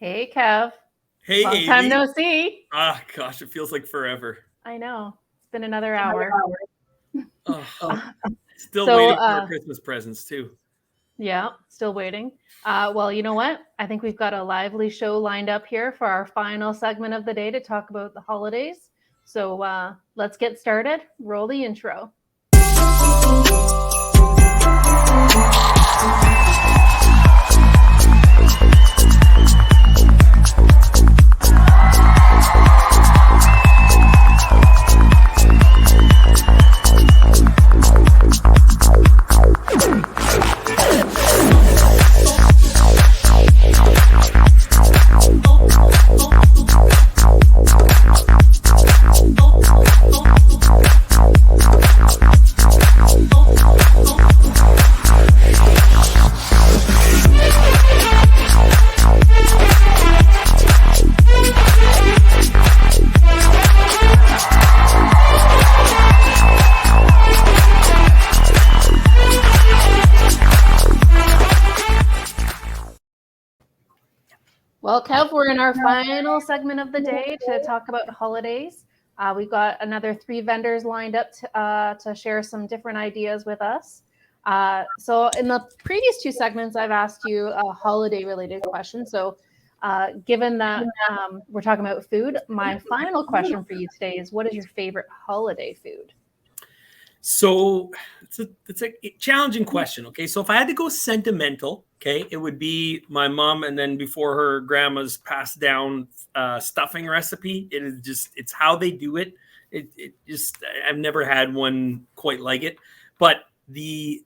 Hey, Kev. Hey, Long Amy. time no see. Ah, gosh, it feels like forever. I know. It's been another hour. Still waiting for our Christmas presents, too. Yeah, still waiting. Well, you know what? I think we've got a lively show lined up here for our final segment of the day to talk about the holidays. So let's get started. Roll the intro. Well, Kev, we're in our final segment of the day to talk about holidays. We've got another 3 vendors lined up to share some different ideas with us. So in the previous 2 segments, I've asked you a holiday-related question. So given that we're talking about food, my final question for you today is, what is your favorite holiday food? So it's a challenging question. Okay, so if I had to go sentimental, okay, it would be my mom, and then before her, grandma's passed down stuffing recipe. It's how they do it. I've never had one quite like it. But the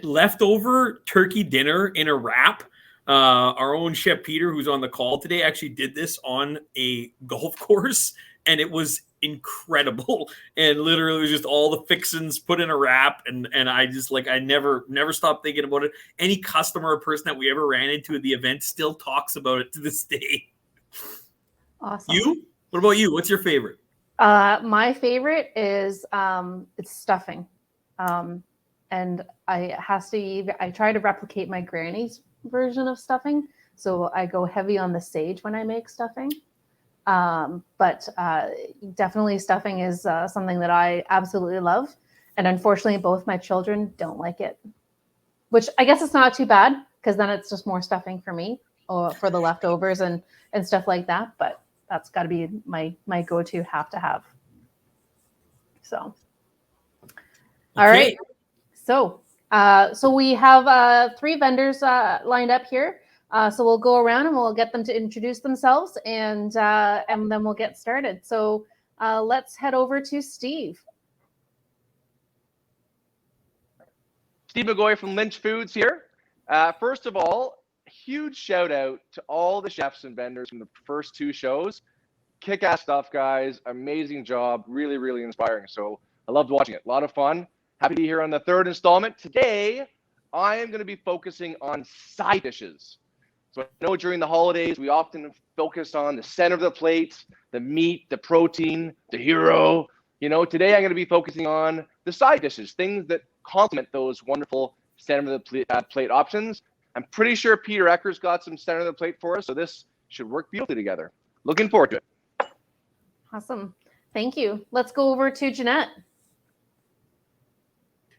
leftover turkey dinner in a wrap. Our own Chef Peter, who's on the call today, actually did this on a golf course, and it was incredible. And literally, it was just all the fixins put in a wrap, and I just I never stopped thinking about it. Any customer or person that we ever ran into at the event still talks about it to this day. Awesome. You? What about you? What's your favorite? My favorite is it's stuffing. And I try to replicate my granny's version of stuffing. So I go heavy on the sage when I make stuffing. But definitely stuffing is something that I absolutely love. And unfortunately, both my children don't like it, which I guess it's not too bad, because then it's just more stuffing for me or for the leftovers and stuff like that. But that's got to be my go-to have to have. So, all right. So we have 3 vendors lined up here. So we'll go around and we'll get them to introduce themselves, and then we'll get started. So let's head over to Steve. Steve McGoy from Lynch Foods here. First of all, huge shout out to all the chefs and vendors from the first 2 shows. Kick-ass stuff, guys. Amazing job. Really, really inspiring. So I loved watching it. A lot of fun. Happy to be here on the 3rd installment. Today, I am going to be focusing on side dishes. So I know during the holidays, we often focus on the center of the plate, the meat, the protein, the hero. You know, today I'm going to be focusing on the side dishes, things that complement those wonderful center of the plate options. I'm pretty sure Peter Ecker's got some center of the plate for us, so this should work beautifully together. Looking forward to it. Awesome. Thank you. Let's go over to Jeanette.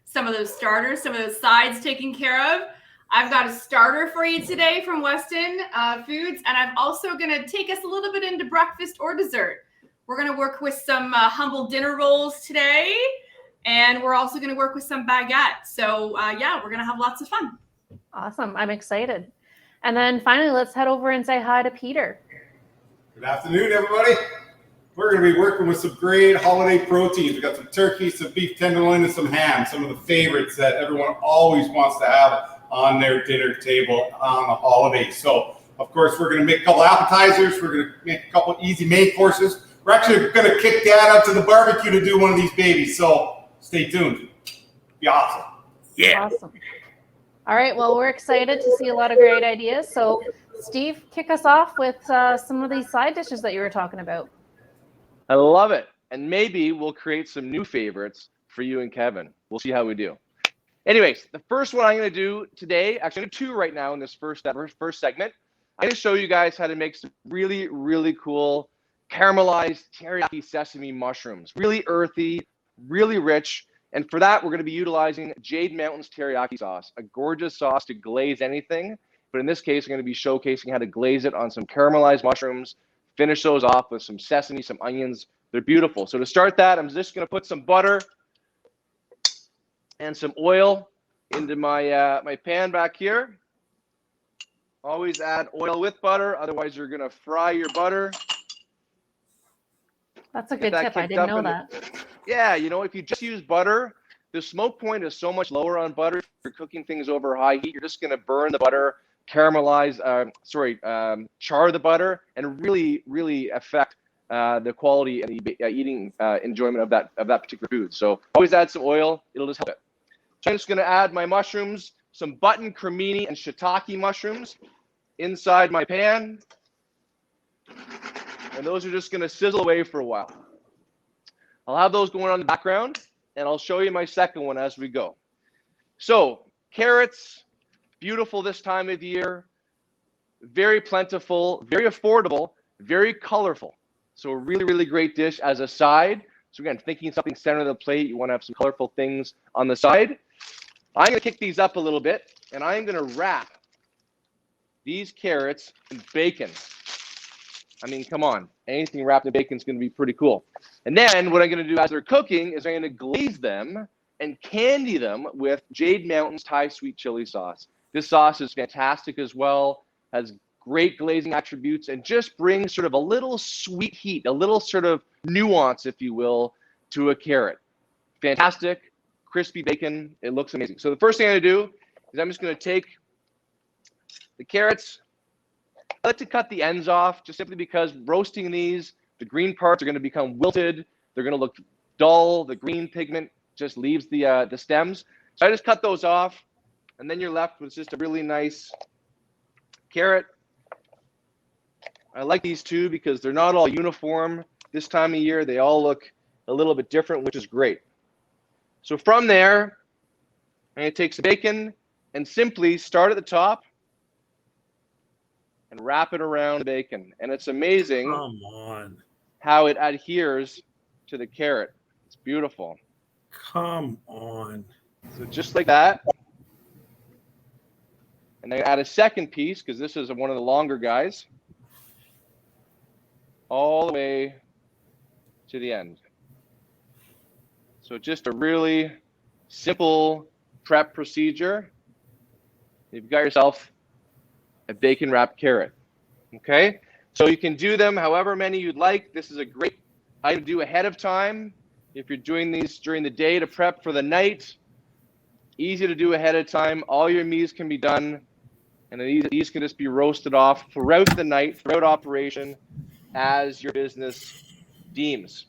Some of those starters, some of those sides taken care of. I've got a starter for you today from Weston Foods, and I'm also going to take us a little bit into breakfast or dessert. We're going to work with some humble dinner rolls today, and we're also going to work with some baguette. So, yeah, we're going to have lots of fun. Awesome. I'm excited. And then finally, let's head over and say hi to Peter. Good afternoon, everybody. We're going to be working with some great holiday proteins. We've got some turkey, some beef tenderloin, and some ham, some of the favorites that everyone always wants to have on their dinner table on the holidays. So, of course, we're going to make a couple appetizers. We're going to make a couple easy main courses. We're actually going to kick Dad out to the barbecue to do one of these babies. So, stay tuned. Be awesome. Yeah. Awesome. All right. Well, we're excited to see a lot of great ideas. So, Steve, kick us off with some of these side dishes that you were talking about. I love it. And maybe we'll create some new favorites for you and Kevin. We'll see how we do. Anyways, the first one I'm going to do today, actually 2 right now in this first segment. I'm going to show you guys how to make some really, really cool caramelized teriyaki sesame mushrooms. Really earthy, really rich. And for that, we're going to be utilizing Jade Mountain's teriyaki sauce, a gorgeous sauce to glaze anything. But in this case, I'm going to be showcasing how to glaze it on some caramelized mushrooms, finish those off with some sesame, some onions. They're beautiful. So to start that, I'm just going to put some butter and some oil into my my pan back here. Always add oil with butter, otherwise you're going to fry your butter. That's a good tip. I didn't know that. Yeah, you know, if you just use butter, the smoke point is so much lower on butter. If you're cooking things over high heat, you're just going to burn the butter, caramelize, char the butter, and really, really affect the quality and the eating enjoyment of that particular food. So always add some oil. It'll just help it. So I'm just going to add my mushrooms, some button cremini and shiitake mushrooms inside my pan. And those are just going to sizzle away for a while. I'll have those going on in the background, and I'll show you my second one as we go. So carrots, beautiful this time of year, very plentiful, very affordable, very colorful. So a really, really great dish as a side. So again, thinking something center of the plate, you want to have some colorful things on the side. I'm going to kick these up a little bit, and I'm going to wrap these carrots in bacon. I mean, come on. Anything wrapped in bacon is going to be pretty cool. And then what I'm going to do as they're cooking is I'm going to glaze them and candy them with Jade Mountain's Thai sweet chili sauce. This sauce is fantastic as well, has great glazing attributes, and just brings sort of a little sweet heat, a little sort of nuance, if you will, to a carrot. Fantastic, crispy bacon. It looks amazing. So the first thing I'm going to do is I'm just going to take the carrots. I like to cut the ends off just simply because roasting these, the green parts are going to become wilted. They're going to look dull. The green pigment just leaves the stems. So I just cut those off, and then you're left with just a really nice carrot. I like these two because they're not all uniform this time of year. They all look a little bit different, which is great. So from there, I'm going to take some bacon and simply start at the top and wrap it around the bacon. And it's amazing how it adheres to the carrot. It's beautiful. Come on. So just like that. And I add a second piece because this is one of the longer guys. All the way to the end. So just a really simple prep procedure. You've got yourself a bacon wrapped carrot. Okay, so you can do them however many you'd like. This is a great item to do ahead of time. If you're doing these during the day to prep for the night, easy to do ahead of time. All your meats can be done, and these can just be roasted off throughout the night, throughout operation, as your business deems.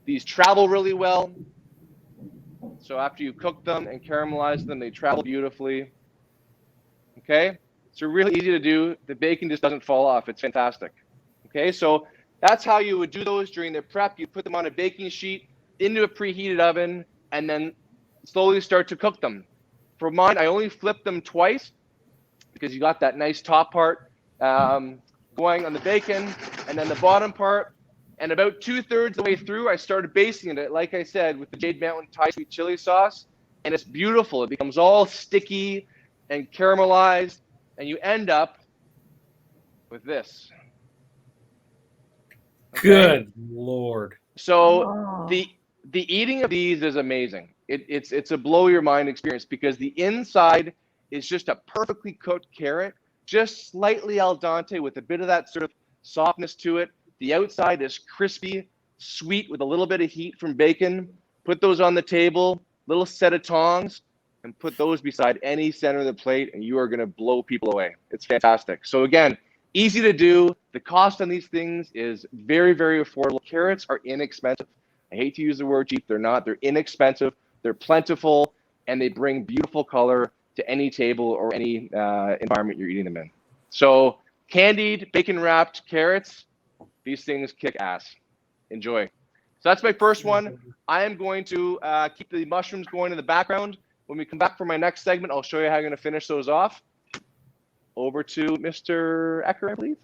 These travel really well. So after you cook them and caramelize them, they travel beautifully. Okay. So really easy to do. The bacon just doesn't fall off. It's fantastic. Okay, so that's how you would do those during the prep. You put them on a baking sheet into a preheated oven and then slowly start to cook them. For mine, I only flip them twice because you got that nice top part going on the bacon, and then the bottom part. And about 2/3 of the way through, I started basting it, like I said, with the Jade Mountain Thai sweet chili sauce. And it's beautiful. It becomes all sticky and caramelized. And you end up with this. Okay? Good Lord. So the eating of these is amazing. It's a blow your mind experience because the inside is just a perfectly cooked carrot, just slightly al dente with a bit of that sort of softness to it. The outside is crispy, sweet with a little bit of heat from bacon. Put those on the table, little set of tongs, and put those beside any center of the plate, and you are going to blow people away. It's fantastic. So again, easy to do. The cost on these things is very, very affordable. Carrots are inexpensive. I hate to use the word cheap. They're not. They're inexpensive. They're plentiful, and they bring beautiful color to any table or any environment you're eating them in. So candied, bacon-wrapped carrots, these things kick ass. Enjoy. So that's my first one. I am going to keep the mushrooms going in the background. When we come back for my next segment, I'll show you how I'm going to finish those off. Over over to Mr. Ecker, I believe.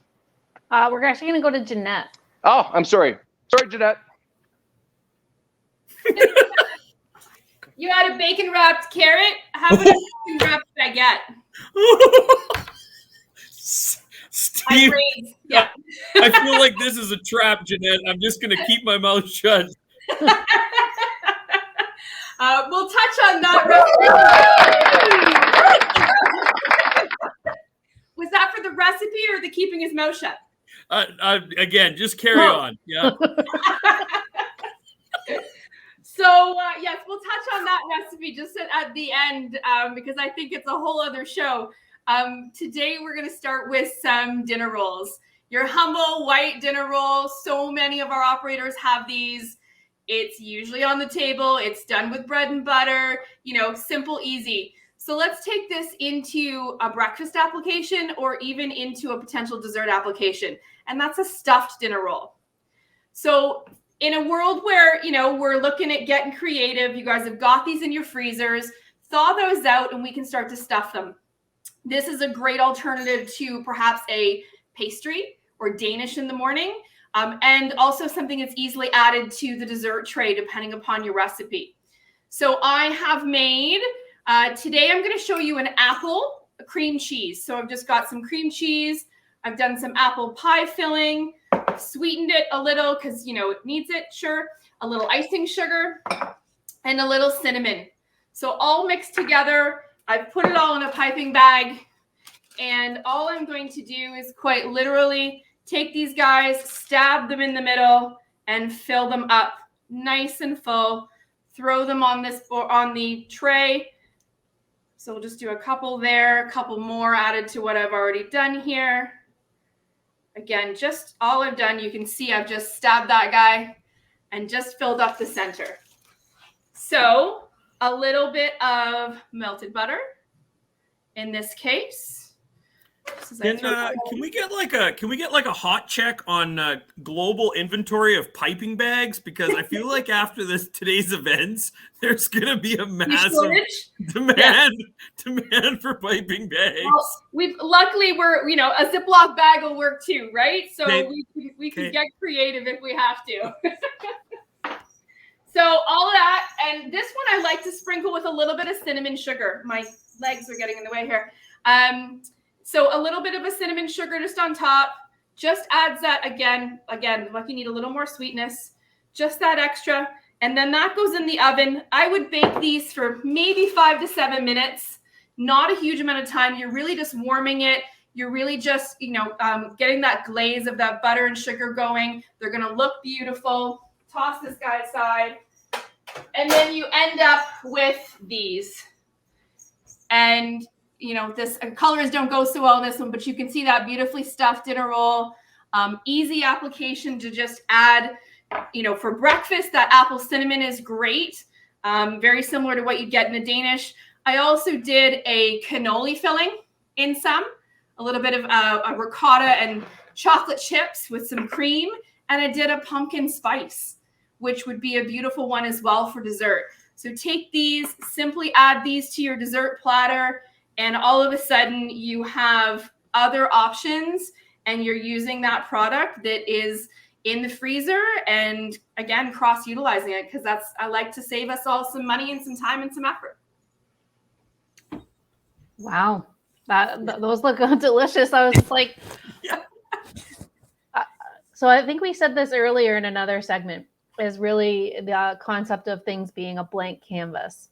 We're actually going to go to Jeanette. Oh, I'm sorry. Sorry, Jeanette. You had a bacon wrapped carrot. How about a bacon wrapped baguette? Steve, Yeah. I feel like this is a trap, Jeanette. I'm just going to keep my mouth shut. We'll touch on that. Was that for the recipe or the keeping his mouth shut? Again, just carry on. Yeah. So yes, we'll touch on that recipe just at the end because I think it's a whole other show. Today we're going to start with some dinner rolls. Your humble white dinner roll. So many of our operators have these. It's usually on the table. It's done with bread and butter, simple, easy. So let's take this into a breakfast application or even into a potential dessert application. And that's a stuffed dinner roll. So in a world where, we're looking at getting creative, you guys have got these in your freezers, thaw those out and we can start to stuff them. This is a great alternative to perhaps a pastry or Danish in the morning. And also something that's easily added to the dessert tray, depending upon your recipe. So I have made, today I'm going to show you an apple cream cheese. So I've just got some cream cheese. I've done some apple pie filling. I've sweetened it a little because, it needs it, sure. A little icing sugar and a little cinnamon. So all mixed together. I've put it all in a piping bag. And all I'm going to do is quite literally take these guys, stab them in the middle, and fill them up nice and full. Throw them on the tray. So we'll just do a couple there, a couple more added to what I've already done here. Again, just all I've done, you can see I've just stabbed that guy and just filled up the center. So a little bit of melted butter in this case. Can we get like a hot check on global inventory of piping bags? Because I feel like after today's events, there's gonna be a massive demand for piping bags. Well, luckily we're a Ziploc bag will work too, right? So we can get creative if we have to. So all of that, and this one I like to sprinkle with a little bit of cinnamon sugar. My legs are getting in the way here. So a little bit of a cinnamon sugar just on top, just adds that again, like you need a little more sweetness, just that extra. And then that goes in the oven. I would bake these for maybe 5 to 7 minutes, not a huge amount of time. You're really just warming it. You're really just, getting that glaze of that butter and sugar going. They're going to look beautiful. Toss this guy aside. And then you end up with these. And this colors don't go so well in this one, but you can see that beautifully stuffed dinner roll. Easy application to just add, for breakfast. That apple cinnamon is great. Very similar to what you get in a Danish. I also did a cannoli filling in some, a little bit of a ricotta and chocolate chips with some cream. And I did a pumpkin spice, which would be a beautiful one as well for dessert. So take these, simply add these to your dessert platter. And all of a sudden you have other options and you're using that product that is in the freezer and again, cross-utilizing it because I like to save us all some money and some time and some effort. Wow. Those look delicious. I was like, yeah. So I think we said this earlier in another segment is really the concept of things being a blank canvas.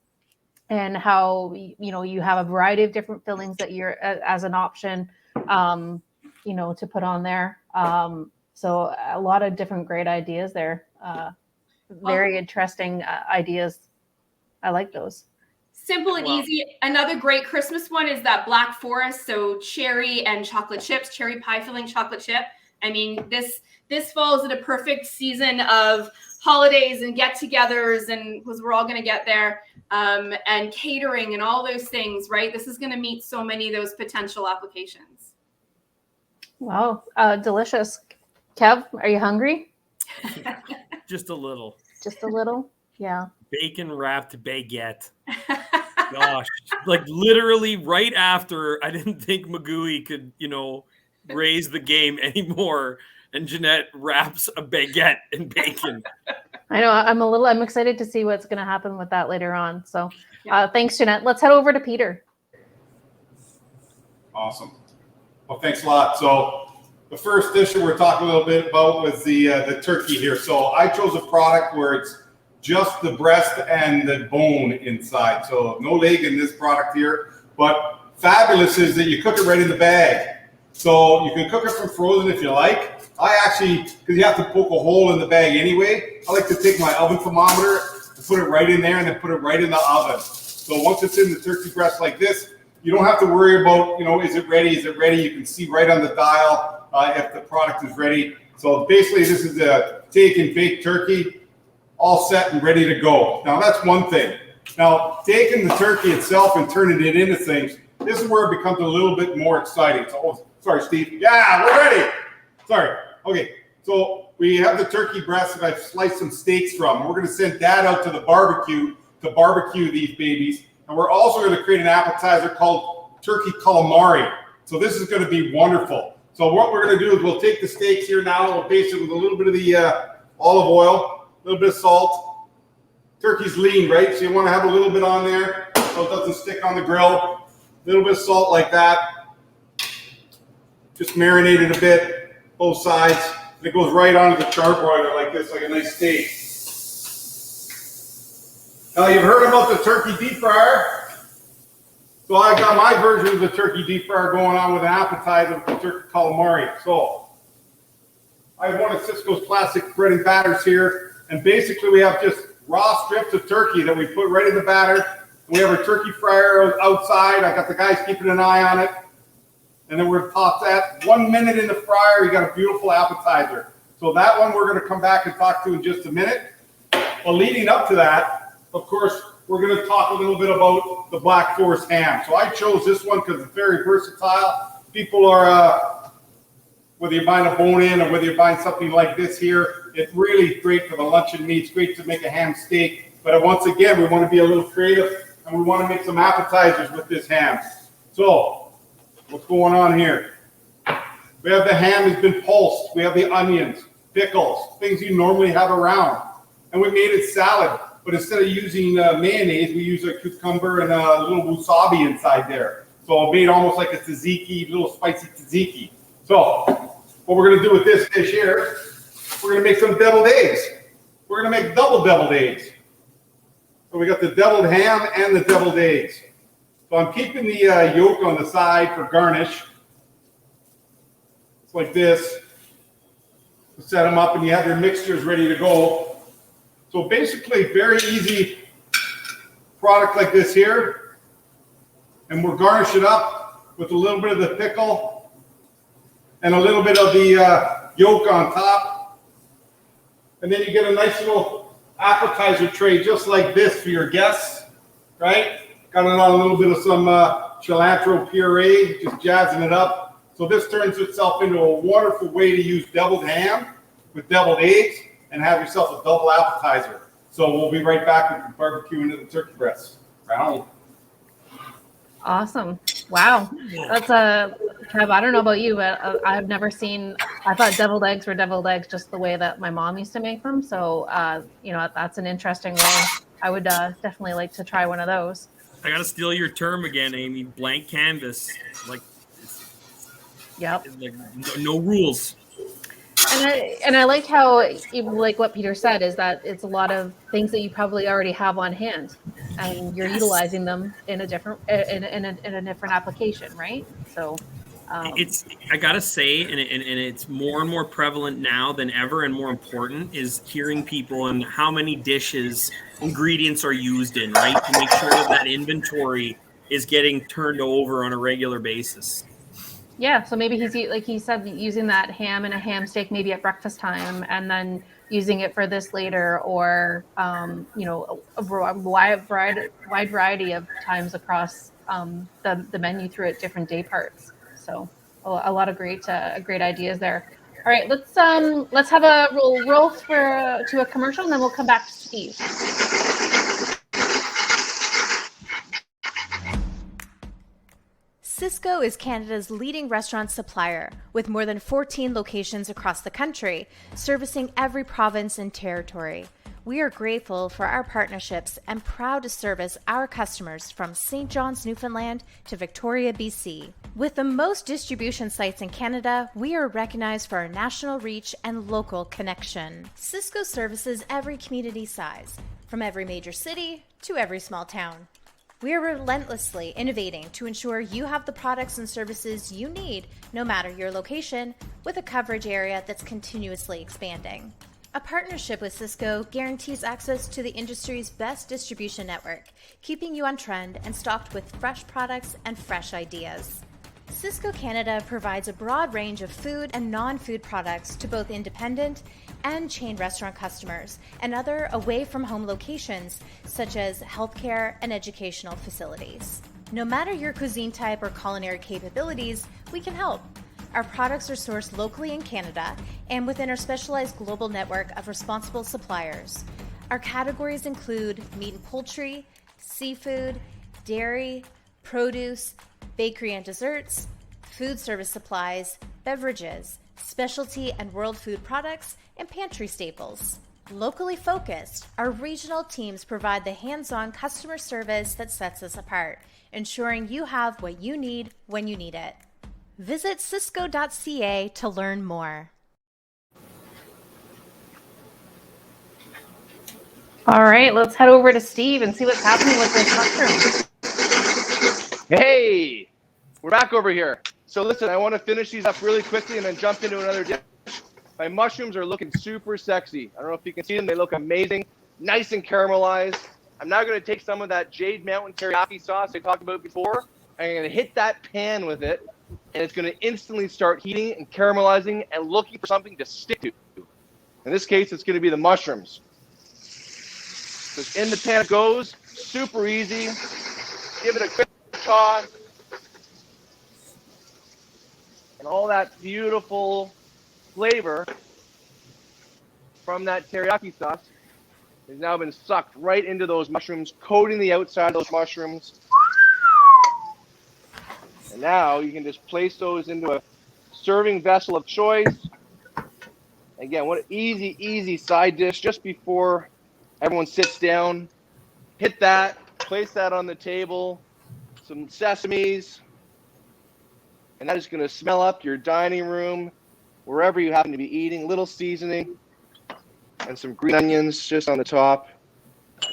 And how, you have a variety of different fillings that you're as an option, to put on there. So a lot of different great ideas there. Very interesting ideas. I like those. Simple and easy. Another great Christmas one is that Black Forest. So cherry and chocolate chips, cherry pie filling chocolate chip. I mean, this falls at a perfect season of holidays and get-togethers, and because we're all going to get there, and catering and all those things, right? This is going to meet so many of those potential applications. Wow, delicious. Kev, are you hungry? Just a little. Just a little? Yeah. Bacon wrapped baguette. gosh. Like literally right after, I didn't think Magui could, raise the game anymore. And Jeanette wraps a baguette in bacon. I know. I'm excited to see what's going to happen with that later on. So thanks, Jeanette. Let's head over to Peter. Awesome. Well, thanks a lot. So the first dish that we're talking a little bit about was the turkey here. So I chose a product where it's just the breast and the bone inside. So no leg in this product here. But fabulous is that you cook it right in the bag. So you can cook it from frozen if you like. I actually, because you have to poke a hole in the bag anyway, I like to take my oven thermometer and put it right in there and then put it right in the oven. So once it's in the turkey breast like this, you don't have to worry about, is it ready? Is it ready? You can see right on the dial if the product is ready. So basically this is a take and bake turkey, all set and ready to go. Now that's one thing. Now taking the turkey itself and turning it into things, this is where it becomes a little bit more exciting. So, sorry, Steve. Yeah, we're ready. Sorry. Okay. So we have the turkey breast that I've sliced some steaks from. We're going to send Dad out to the barbecue to barbecue these babies. And we're also going to create an appetizer called turkey calamari. So this is going to be wonderful. So what we're going to do is we'll take the steaks here now. We'll baste it with a little bit of the olive oil, a little bit of salt. Turkey's lean, right? So you want to have a little bit on there so it doesn't stick on the grill. A little bit of salt like that. Just marinate it a bit, both sides. And it goes right onto the charbroiler like this, like a nice steak. Now you've heard about the turkey deep fryer. So I got my version of the turkey deep fryer going on with an appetizer with the turkey calamari. So I have one of Sysco's classic bread and batters here. And basically we have just raw strips of turkey that we put right in the batter. We have our turkey fryer outside. I got the guys keeping an eye on it. And then we're going to toss that 1 minute in the fryer. You got a beautiful appetizer. So that one we're going to come back and talk to in just a minute. Well, leading up to that, of course, we're going to talk a little bit about the Black Forest ham. So I chose this one because it's very versatile. People are, whether you're buying a bone-in or whether you're buying something like this here, it's really great for the luncheon meats, great to make a ham steak. But once again, we want to be a little creative and we want to make some appetizers with this ham. So what's going on here? We have the ham has been pulsed. We have the onions, pickles, things you normally have around. And we made it salad. But instead of using mayonnaise, we use a cucumber and a little wasabi inside there. So it made almost like a tzatziki, little spicy tzatziki. So what we're going to do with this dish here, we're going to make some deviled eggs. We're going to make double deviled eggs. So we got the deviled ham and the deviled eggs. So I'm keeping the yolk on the side for garnish. It's like this. Set them up and you have your mixtures ready to go. So basically, very easy product like this here. And we'll garnish it up with a little bit of the pickle and a little bit of the yolk on top. And then you get a nice little appetizer tray just like this for your guests, right? Got it on a little bit of some cilantro puree, just jazzing it up. So this turns itself into a wonderful way to use deviled ham with deviled eggs and have yourself a double appetizer. So we'll be right back with the barbecue into the turkey breast. Right on. Awesome. Wow. That's Kev, I don't know about you, but I've never seen, I thought deviled eggs were deviled eggs just the way that my mom used to make them. So, that's an interesting way. I would definitely like to try one of those. I got to steal your term again, Amy. Blank canvas. Yep. No rules. And I like how, even like what Peter said, is that it's a lot of things that you probably already have on hand, and you're utilizing them in a different in a different application, right? So I gotta say, and it's more and more prevalent now than ever, and more important is hearing people and how many dishes ingredients are used in, right, to make sure that inventory is getting turned over on a regular basis. Yeah, so maybe he's, like he said, using that ham and a ham steak maybe at breakfast time, and then using it for this later, or a wide variety of times across the menu through at different day parts. So a lot of great ideas there. All right, let's have a roll to a commercial, and then we'll come back to Steve. Sysco is Canada's leading restaurant supplier, with more than 14 locations across the country, servicing every province and territory. We are grateful for our partnerships and proud to service our customers from St. John's, Newfoundland to Victoria, BC. With the most distribution sites in Canada, we are recognized for our national reach and local connection. Sysco services every community size, from every major city to every small town. We are relentlessly innovating to ensure you have the products and services you need, no matter your location, with a coverage area that's continuously expanding. A partnership with Sysco guarantees access to the industry's best distribution network, keeping you on trend and stocked with fresh products and fresh ideas. Sysco Canada provides a broad range of food and non-food products to both independent and chain restaurant customers and other away-from-home locations, such as healthcare and educational facilities. No matter your cuisine type or culinary capabilities, we can help. Our products are sourced locally in Canada and within our specialized global network of responsible suppliers. Our categories include meat and poultry, seafood, dairy, produce, bakery and desserts, food service supplies, beverages, specialty and world food products, and pantry staples. Locally focused, our regional teams provide the hands-on customer service that sets us apart, ensuring you have what you need when you need it. Visit Sysco.ca to learn more. All right, let's head over to Steve and see what's happening with this mushroom. Hey, we're back over here. So listen, I want to finish these up really quickly and then jump into another dish. My mushrooms are looking super sexy. I don't know if you can see them. They look amazing, nice and caramelized. I'm now going to take some of that Jade Mountain teriyaki sauce I talked about before. I'm going to hit that pan with it, and it's going to instantly start heating and caramelizing and looking for something to stick to. In this case, it's going to be the mushrooms. So in the pan it goes, super easy. Give it a quick toss. And all that beautiful flavor from that teriyaki sauce has now been sucked right into those mushrooms, coating the outside of those mushrooms. And now you can just place those into a serving vessel of choice. Again, what an easy, easy side dish just before everyone sits down. Hit that, place that on the table, some sesames, and that is going to smell up your dining room, wherever you happen to be eating. A little seasoning and some green onions just on the top.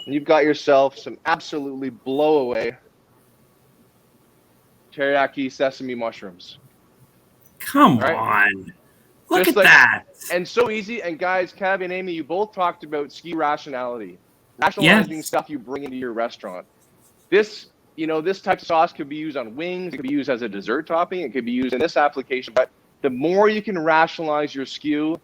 And you've got yourself some absolutely blow away teriyaki sesame mushrooms. Come Right. on. Look Just at that. And so easy. And guys, Cav and Amy, you both talked about ski rationality. Rationalizing Yes. stuff you bring into your restaurant. This type of sauce could be used on wings. It could be used as a dessert topping. It could be used in this application. But the more you can rationalize your SKU,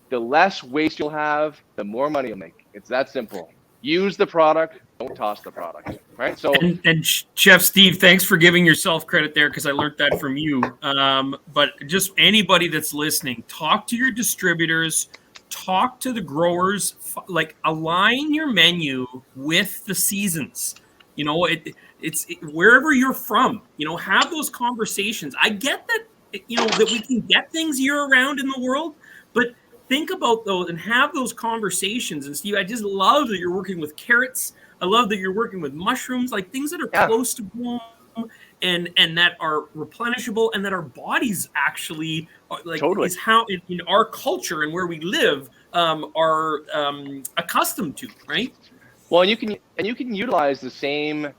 the less waste you'll have, the more money you'll make. It's that simple. Use the product, don't toss the product, right? So, And Chef Steve, thanks for giving yourself credit there, because I learned that from you. But just anybody that's listening, talk to your distributors, talk to the growers, like align your menu with the seasons. You know, it's wherever you're from, you know, have those conversations. I get that, you know, that we can get things year round in the world, but think about those and have those conversations. And Steve, I just love that you're working with carrots. I love that you're working with mushrooms, like things that are close to home and that are replenishable and that our bodies actually like is how in our culture and where we live are accustomed to, right? well, and you can utilize the same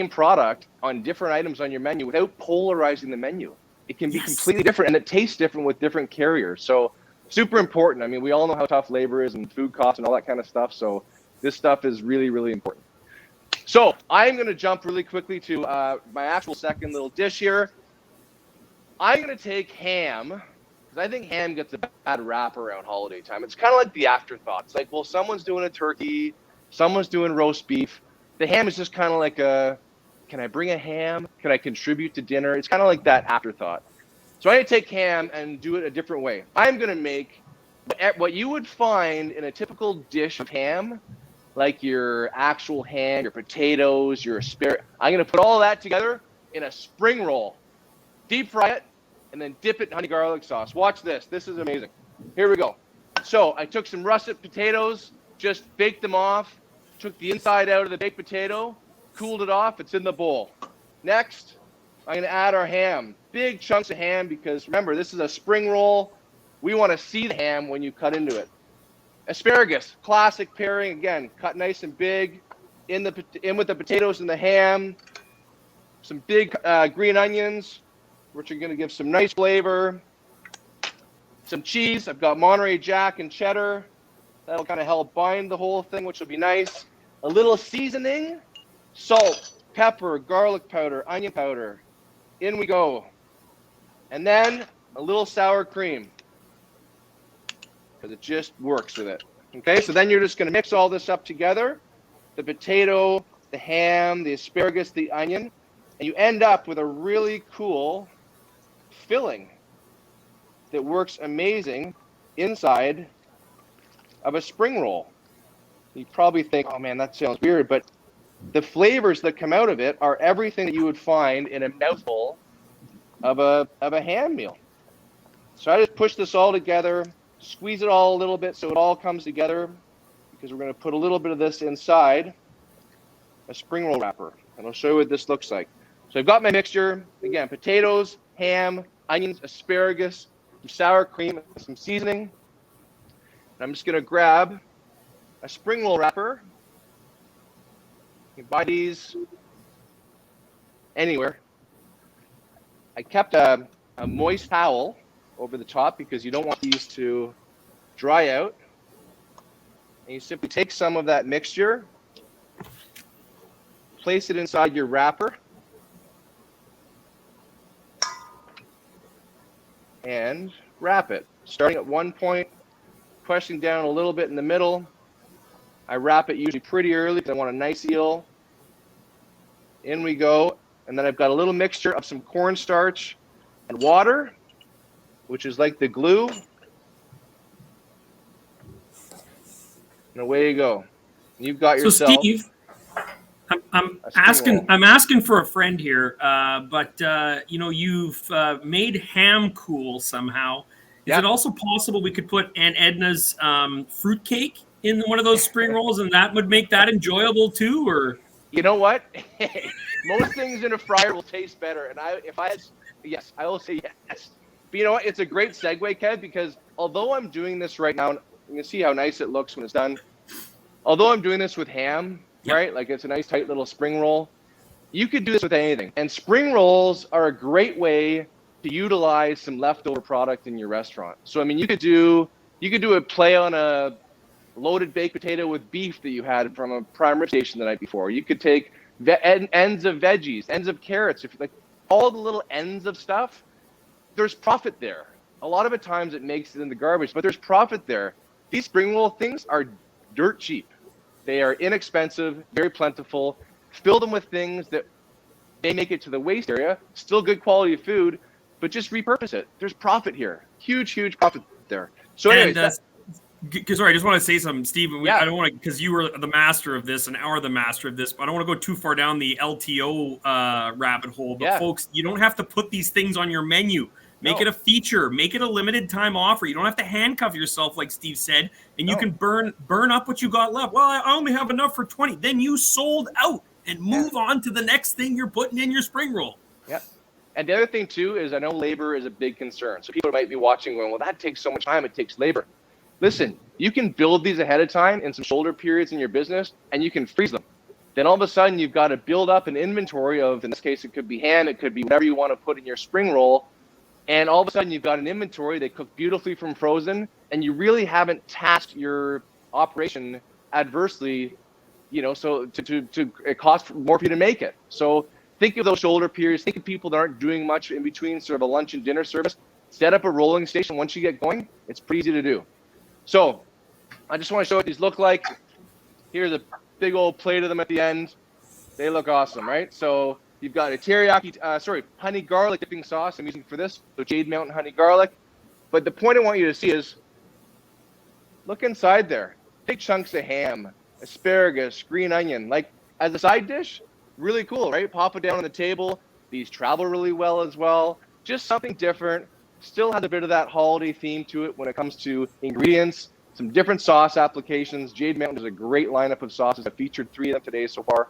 product on different items on your menu without polarizing the menu. It can be completely different, and it tastes different with different carriers. So super important. I mean, we all know how tough labor is and food costs and all that kind of stuff. So this stuff is really, really important. So I'm going to jump really quickly to my actual second little dish here. I'm going to take ham, because I think ham gets a bad rap around holiday time. It's kind of like the afterthought. It's like, well, someone's doing a turkey, someone's doing roast beef. The ham is just kind of like can I bring a ham? Can I contribute to dinner? It's kind of like that afterthought. So I'm going to take ham and do it a different way. I'm going to make what you would find in a typical dish of ham, like your actual ham, your potatoes, your asparagus. I'm going to put all of that together in a spring roll. Deep fry it, and then dip it in honey garlic sauce. Watch this. This is amazing. Here we go. So I took some russet potatoes, just baked them off, took the inside out of the baked potato, cooled it off. It's in the bowl. Next, I'm going to add our ham. Big chunks of ham because, remember, this is a spring roll. We want to see the ham when you cut into it. Asparagus, classic pairing. Again, cut nice and big. In with the potatoes and the ham. Some big green onions, which are going to give some nice flavor. Some cheese. I've got Monterey Jack and cheddar. That'll kind of help bind the whole thing, which will be nice. A little seasoning. Salt, pepper, garlic powder, onion powder. In we go. And then a little sour cream, because it just works with it. Okay, so then you're just going to mix all this up together. The potato, the ham, the asparagus, the onion. And you end up with a really cool filling that works amazing inside of a spring roll. You probably think, oh man, that sounds weird, but the flavors that come out of it are everything that you would find in a mouthful of a ham meal. So I just push this all together, squeeze it all a little bit so it all comes together, because we're going to put a little bit of this inside a spring roll wrapper, and I'll show you what this looks like. So I've got my mixture, again, potatoes, ham, onions, asparagus, some sour cream, and some seasoning. And I'm just going to grab a spring roll wrapper. You can buy these anywhere. I kept a moist towel over the top because you don't want these to dry out. And you simply take some of that mixture, place it inside your wrapper, and wrap it. Starting at one point, pressing down a little bit in the middle. I wrap it usually pretty early because I want a nice seal. In we go. And then I've got a little mixture of some cornstarch and water, which is like the glue. And away you go. You've got yourself. So Steve, I'm asking for a friend here, but you've made ham cool somehow. Is it also possible we could put Aunt Edna's fruitcake in one of those spring rolls, and that would make that enjoyable too? Or you know what? Most things in a fryer will taste better, and yes, I will say yes. But you know what? It's a great segue, Kev, because although I'm doing this right now, you can see how nice it looks when it's done. Although I'm doing this with ham, right? Like it's a nice tight little spring roll. You could do this with anything, and spring rolls are a great way to utilize some leftover product in your restaurant. So I mean, you could do a play on a loaded baked potato with beef that you had from a prime rib station the night before. You could take ends of veggies, ends of carrots, if like all the little ends of stuff. There's profit there. A lot of the times it makes it in the garbage, but there's profit there. These spring roll things are dirt cheap. They are inexpensive, very plentiful. Fill them with things that they make it to the waste area. Still good quality food, but just repurpose it. There's profit here. Huge, huge profit there. So anyways, sorry, I just want to say something, Steve. I don't want to, because you were the master of this and are the master of this, but I don't want to go too far down the LTO rabbit hole. But folks, you don't have to put these things on your menu. Make it a feature. Make it a limited time offer. You don't have to handcuff yourself, like Steve said, and you can burn up what you got left. Well, I only have enough for 20. Then you sold out and move on to the next thing you're putting in your spring roll. Yeah. And the other thing, too, is I know labor is a big concern. So people might be watching going, well, that takes so much time. It takes labor. Listen, you can build these ahead of time in some shoulder periods in your business, and you can freeze them. Then all of a sudden, you've got to build up an inventory of, in this case, it could be ham, it could be whatever you want to put in your spring roll. And all of a sudden, you've got an inventory that cooked beautifully from frozen, and you really haven't tasked your operation adversely, so it costs more for you to make it. So think of those shoulder periods. Think of people that aren't doing much in between sort of a lunch and dinner service. Set up a rolling station. Once you get going, it's pretty easy to do. So I just want to show what these look like. Here's a big old plate of them at the end. They look awesome, right? So you've got a honey garlic dipping sauce I'm using for this. So Jade Mountain honey garlic. But the point I want you to see is, look inside there. Big chunks of ham, asparagus, green onion. Like as a side dish, really cool, right? Pop it down on the table. These travel really well as well. Just something different. Still has a bit of that holiday theme to it when it comes to ingredients, some different sauce applications. Jade Mountain has a great lineup of sauces. I've featured 3 of them today so far.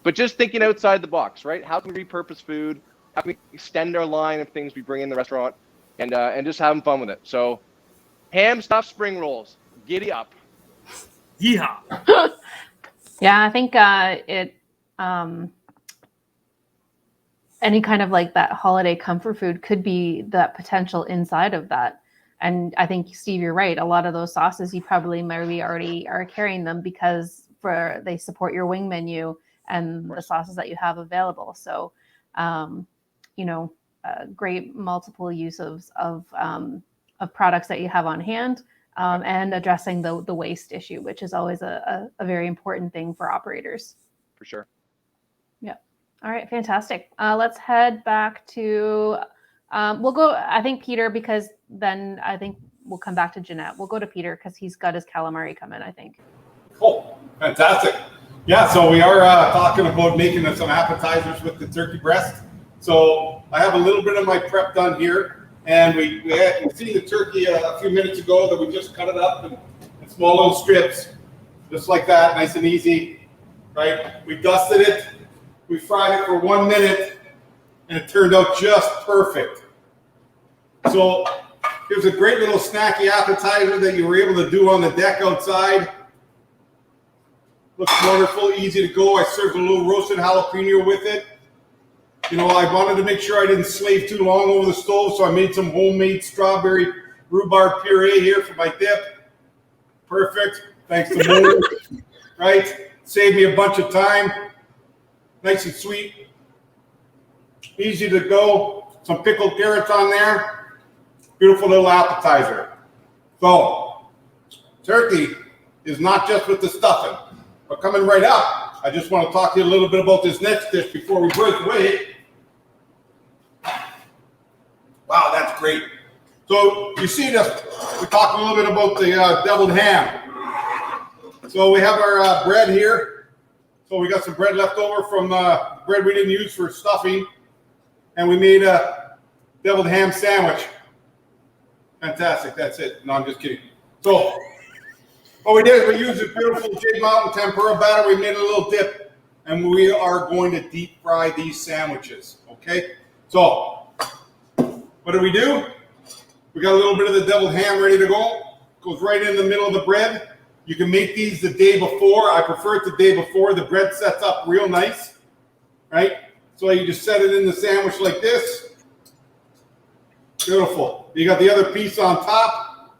But just thinking outside the box, right? How can we repurpose food? How can we extend our line of things we bring in the restaurant and just having fun with it? So ham stuffed spring rolls, giddy up. Yeah. Yeah, I think any kind of like that holiday comfort food could be that potential inside of that. And I think, Steve, you're right. A lot of those sauces, you probably maybe already are carrying them because they support your wing menu and the sauces that you have available. So, great multiple use of products that you have on hand, and addressing the waste issue, which is always a very important thing for operators. For sure. Yeah. All right. Fantastic. Let's head back to, we'll go, I think, Peter, because then I think we'll come back to Jeanette. We'll go to Peter because he's got his calamari coming, I think. Cool. Fantastic. Yeah, so we are talking about making some appetizers with the turkey breast. So I have a little bit of my prep done here. And we see the turkey a few minutes ago that we just cut it up in small little strips, just like that, nice and easy, right? We dusted it. We fried it for 1 minute, and it turned out just perfect. So here's a great little snacky appetizer that you were able to do on the deck outside. Looks wonderful, easy to go. I served a little roasted jalapeno with it. You know, I wanted to make sure I didn't slave too long over the stove, so I made some homemade strawberry rhubarb puree here for my dip. Perfect, thanks to Moore, right? Saved me a bunch of time. Nice and sweet, easy to go. Some pickled carrots on there. Beautiful little appetizer. So, turkey is not just with the stuffing. But coming right up, I just want to talk to you a little bit about this next dish before we break away. Wow, that's great. So you see this, we talked a little bit about the deviled ham. So we have our bread here. So we got some bread left over from bread we didn't use for stuffing. And we made a deviled ham sandwich. Fantastic, that's it. No, I'm just kidding. So what we did is we used a beautiful Jade Mountain tempura batter. We made a little dip. And we are going to deep fry these sandwiches, okay? So what do? We got a little bit of the deviled ham ready to go. Goes right in the middle of the bread. You can make these the day before. I prefer it the day before. The bread sets up real nice, right? So you just set it in the sandwich like this. Beautiful. You got the other piece on top.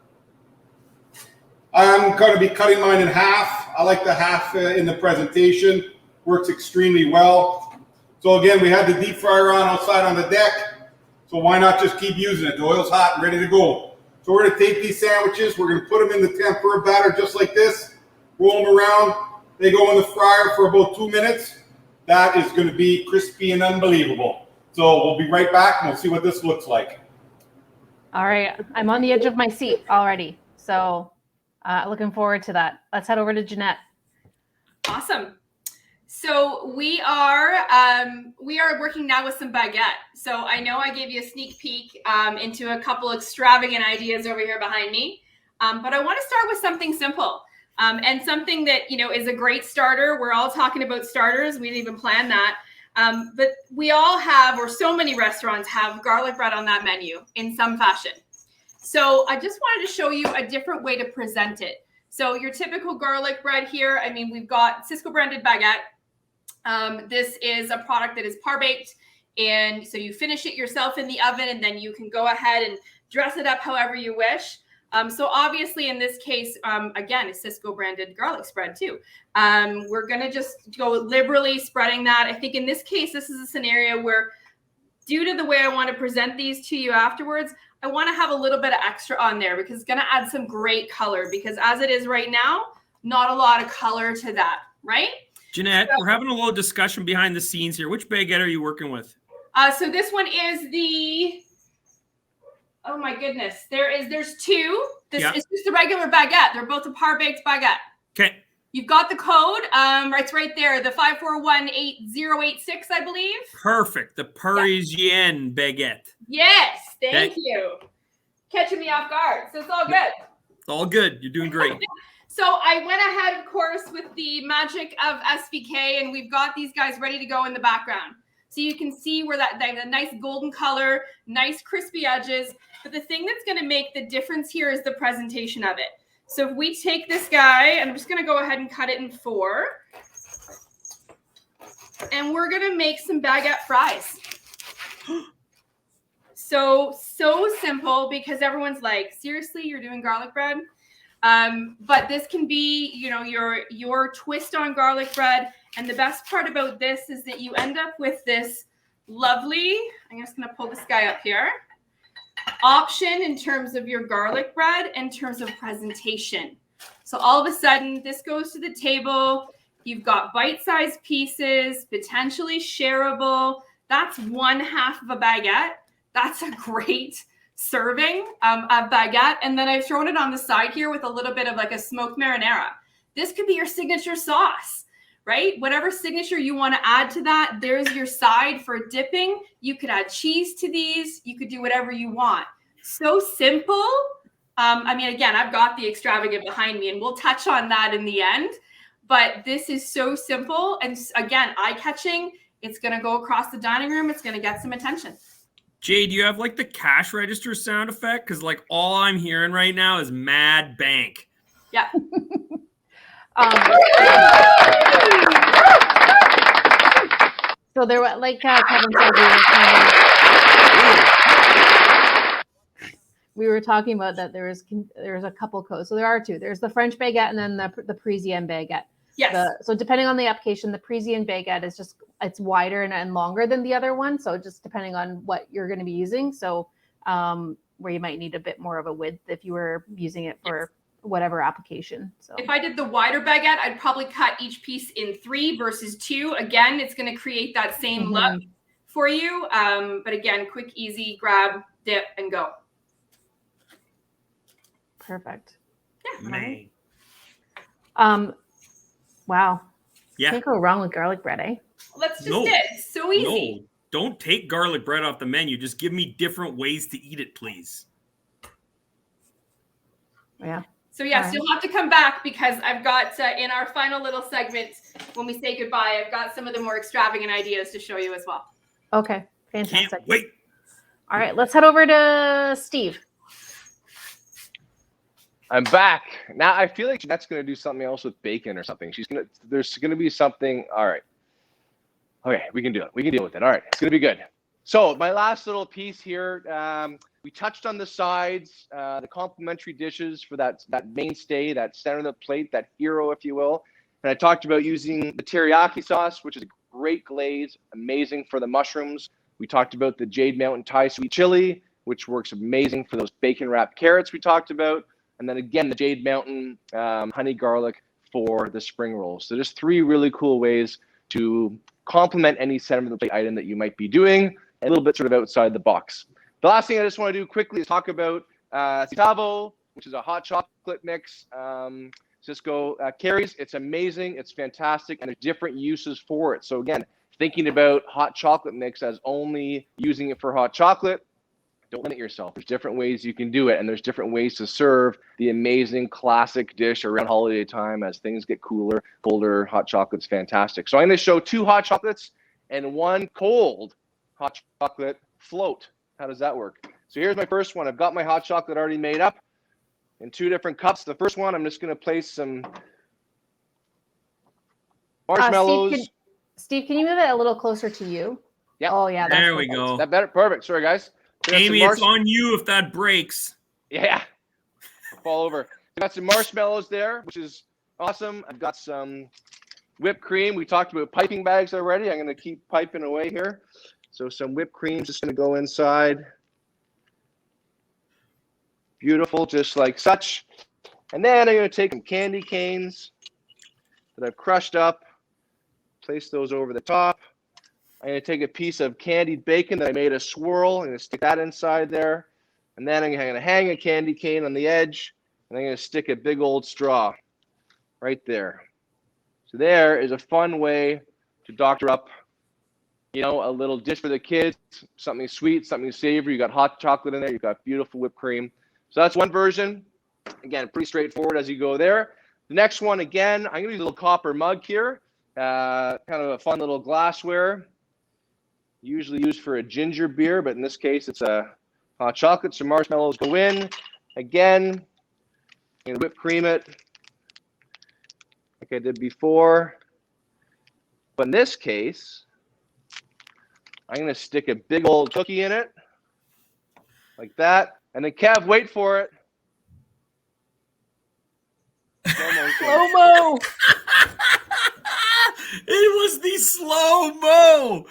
I'm going to be cutting mine in half. I like the half in the presentation. Works extremely well. So again, we had the deep fryer on outside on the deck. So why not just keep using it? The oil's hot and ready to go. So we're going to take these sandwiches. We're going to put them in the tempura batter just like this. Roll them around. They go in the fryer for about 2 minutes. That is going to be crispy and unbelievable. So we'll be right back and we'll see what this looks like. All right. I'm on the edge of my seat already. So looking forward to that. Let's head over to Jeanette. Awesome. So we are working now with some baguette. So I know I gave you a sneak peek into a couple extravagant ideas over here behind me, but I want to start with something simple and something that is a great starter. We're all talking about starters. We didn't even plan that, but we all have, or so many restaurants have, garlic bread on that menu in some fashion. So I just wanted to show you a different way to present it. So your typical garlic bread here. I mean, we've got Sysco branded baguette. This is a product that is par-baked, and so you finish it yourself in the oven, and then you can go ahead and dress it up however you wish. So obviously in this case, again, a Sysco branded garlic spread too. We're going to just go liberally spreading that. I think in this case, this is a scenario where, due to the way I want to present these to you afterwards, I want to have a little bit of extra on there because it's going to add some great color, because as it is right now, not a lot of color to that, right? Jeanette, we're having a little discussion behind the scenes here. Which baguette are you working with? So this one is the, oh my goodness, there's two. This is just a regular baguette. They're both a par-baked baguette. Okay. You've got the code. It's right there. The 5418086, I believe. Perfect. The Parisienne baguette. Yes. Thank you. Catching me off guard. So it's all good. It's all good. You're doing great. So I went ahead, of course, with the magic of SVK, and we've got these guys ready to go in the background. So you can see where that nice golden color, nice crispy edges. But the thing that's going to make the difference here is the presentation of it. So if we take this guy, and I'm just going to go ahead and cut it in 4. And we're going to make some baguette fries. So simple, because everyone's like, seriously, you're doing garlic bread? But this can be, your twist on garlic bread. And the best part about this is that you end up with this lovely, I'm just going to pull this guy up here, option in terms of your garlic bread, in terms of presentation. So all of a sudden, this goes to the table. You've got bite-sized pieces, potentially shareable. That's 1/2 of a baguette. That's a great serving of baguette. And then I've thrown it on the side here with a little bit of like a smoked marinara. This could be your signature sauce, right? Whatever signature you want to add to that, there's your side for dipping. You could add cheese to these. You could do whatever you want. So simple. Again, I've got the extravagant behind me, and we'll touch on that in the end. But this is so simple. And again, eye-catching. It's going to go across the dining room. It's going to get some attention. Jay, do you have like the cash register sound effect? Because like all I'm hearing right now is mad bank. Yeah. So there were, like Kevin said, we were talking about that there was a couple codes. So there are 2. There's the French baguette and then the Parisienne baguette. Yes. So depending on the application, the Parisienne baguette is it's wider and longer than the other one. So just depending on what you're going to be using. So where you might need a bit more of a width if you were using it for whatever application. So if I did the wider baguette, I'd probably cut each piece in 3 versus 2. Again, it's going to create that same look for you. But again, quick, easy, grab, dip, and go. Perfect. Yeah. Man. Wow. Yeah. Can't go wrong with garlic bread, eh? Let's just dip. So easy. No, don't take garlic bread off the menu. Just give me different ways to eat it, please. Yeah. So yes, you'll have to come back because I've got in our final little segment when we say goodbye, I've got some of the more extravagant ideas to show you as well. Okay. Fantastic. Can't wait. All right. Let's head over to Steve. I'm back. Now I feel like Jeanette's going to do something else with bacon or something. There's going to be something. All right. Okay, we can do it. We can deal with it. All right. It's going to be good. So my last little piece here, we touched on the sides, the complimentary dishes for that mainstay, that center of the plate, that hero, if you will. And I talked about using the teriyaki sauce, which is a great glaze, amazing for the mushrooms. We talked about the Jade Mountain Thai sweet chili, which works amazing for those bacon-wrapped carrots we talked about. And then again, the Jade Mountain honey garlic for the spring rolls. So just 3 really cool ways to complement any center of the plate item that you might be doing, a little bit sort of outside the box. The last thing I just want to do quickly is talk about Sisavo, which is a hot chocolate mix. Sysco carries. It's amazing. It's fantastic. And there's different uses for it. So again, thinking about hot chocolate mix as only using it for hot chocolate, don't limit yourself. There's different ways you can do it. And there's different ways to serve the amazing classic dish around holiday time as things get cooler, colder. Hot chocolate's fantastic. So I'm going to show 2 hot chocolates and 1 cold hot chocolate float. How does that work? So here's my first one. I've got my hot chocolate already made up in 2 different cups. The first one, I'm just going to place some marshmallows. Steve, can you move it a little closer to you? Yeah. Oh, yeah. There we go. Is that better? Perfect. Sorry, guys. Amy, it's on you if that breaks. Yeah. Fall over. I've got some marshmallows there, which is awesome. I've got some whipped cream. We talked about piping bags already. I'm going to keep piping away here. So some whipped cream just going to go inside. Beautiful, just like such. And then I'm going to take some candy canes that I've crushed up, place those over the top. I'm going to take a piece of candied bacon that I made a swirl. I'm going to stick that inside there. And then I'm going to hang a candy cane on the edge. And I'm going to stick a big old straw right there. So there is a fun way to doctor up, you know, a little dish for the kids, something sweet, something savory. You got hot chocolate in there. You've got beautiful whipped cream. So that's one version. Again, pretty straightforward as you go there. The next one, again, I'm going to use a little copper mug here. Kind of a fun little glassware. Usually used for a ginger beer, but in this case, it's a hot chocolate. Some marshmallows go in. Again, I'm going to whip cream it like I did before. But in this case, I'm going to stick a big old cookie in it, like that. And then, Kev, wait for it. Slow-mo. It was the slow-mo.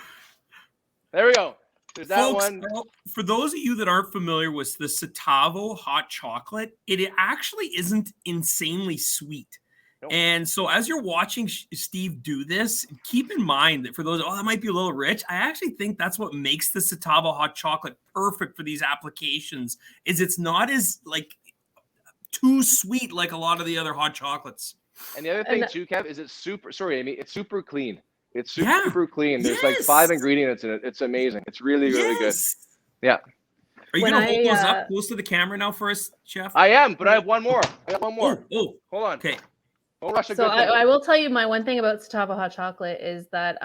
There we go. There's that Folks, one. for those of you that aren't familiar with the Satavo hot chocolate, it actually isn't insanely sweet. Nope. And so as you're watching Steve do this, keep in mind that for those, that might be a little rich. I actually think that's what makes the Satavo hot chocolate perfect for these applications, is it's not as like too sweet like a lot of the other hot chocolates. And the other thing too, Kev, is it's super super clean. It's super clean. There's like 5 ingredients in it. It's amazing. It's really, really good. Yeah. Are you going to hold those up close to the camera now for us, Chef? I am, but I have one more. Oh, hold on. Okay. Don't rush. So I will tell you my one thing about Satavo hot chocolate is that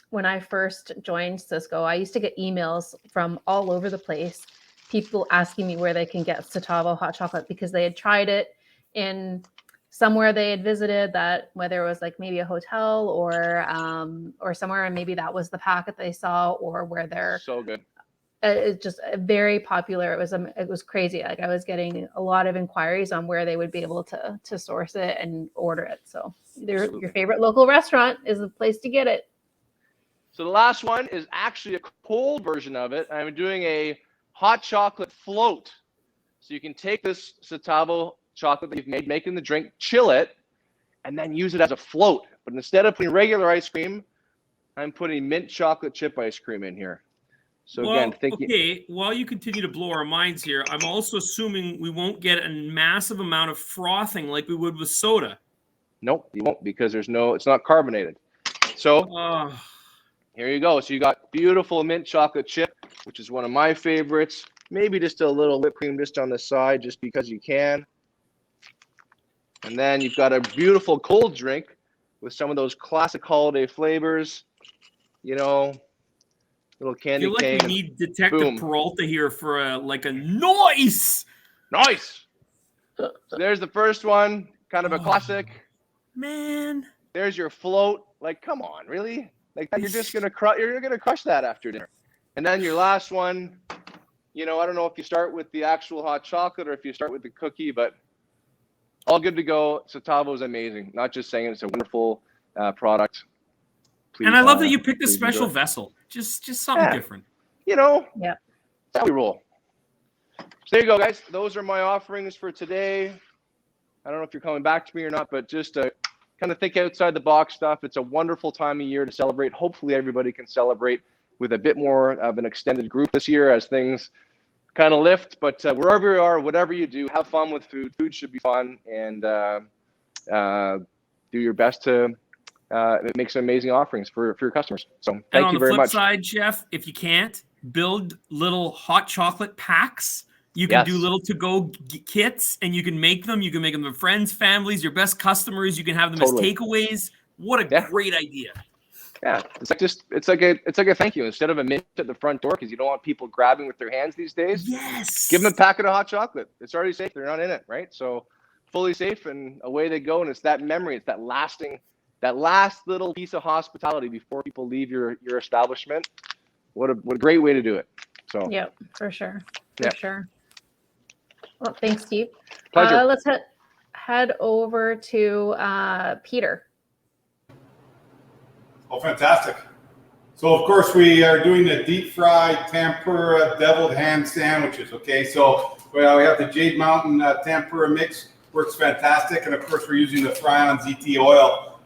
when I first joined Sysco, I used to get emails from all over the place, people asking me where they can get Satavo hot chocolate because they had tried it in somewhere they had visited, that whether it was like maybe a hotel or somewhere, and maybe that was the packet they saw, or where they're so good. It's just very popular. It was crazy. Like I was getting a lot of inquiries on where they would be able to source it and order it. So your favorite local restaurant is the place to get it. So the last one is actually a cold version of it. I'm doing a hot chocolate float. So you can take this Satavo chocolate that you've made, making the drink, chill it, and then use it as a float. But instead of putting regular ice cream, I'm putting mint chocolate chip ice cream in here. So again, thinking. Okay, while you continue to blow our minds here, I'm also assuming we won't get a massive amount of frothing like we would with soda. Nope, you won't, because it's not carbonated. So here you go. So you got beautiful mint chocolate chip, which is one of my favorites. Maybe just a little whipped cream just on the side, just because you can. And then you've got a beautiful cold drink with some of those classic holiday flavors, you know, little candy cane. I feel like we need Detective Peralta here for a noise. Nice. So there's the first one, kind of a classic. Man. There's your float. Like, come on, really? Like, you're just gonna crush that after dinner. And then your last one, you know, I don't know if you start with the actual hot chocolate or if you start with the cookie, but all good to go. Satavo is amazing. Not just saying it's a wonderful product. Please, and I love that you picked a special vessel. Just something different. You know, yeah, that's how we roll. So there you go, guys. Those are my offerings for today. I don't know if you're coming back to me or not, but just to kind of think outside the box stuff. It's a wonderful time of year to celebrate. Hopefully everybody can celebrate with a bit more of an extended group this year as things kind of lift. But wherever you are, whatever you do, have fun with food. Food should be fun, and do your best to make some amazing offerings for your customers. So thank you very much. And on the flip side, Jeff, if you can't, build little hot chocolate packs. You can do little to-go kits, and you can make them. You can make them with friends, families, your best customers. You can have them as takeaways. What a great idea! Yeah, it's like a thank you instead of a mint at the front door, because you don't want people grabbing with their hands these days. Yes, give them a packet of hot chocolate. It's already safe. They're not in it, right? So fully safe, and away they go. And it's that memory. It's that last little piece of hospitality before people leave your establishment. What a great way to do it. So yeah, for sure, for sure. Well, thanks, Steve. Pleasure. Let's head over to Peter. Oh, fantastic. So, of course, we are doing the deep fried tempura deviled ham sandwiches, okay? So, we have the Jade Mountain tempura mix. Works fantastic. And, of course, we're using the fry-on ZT oil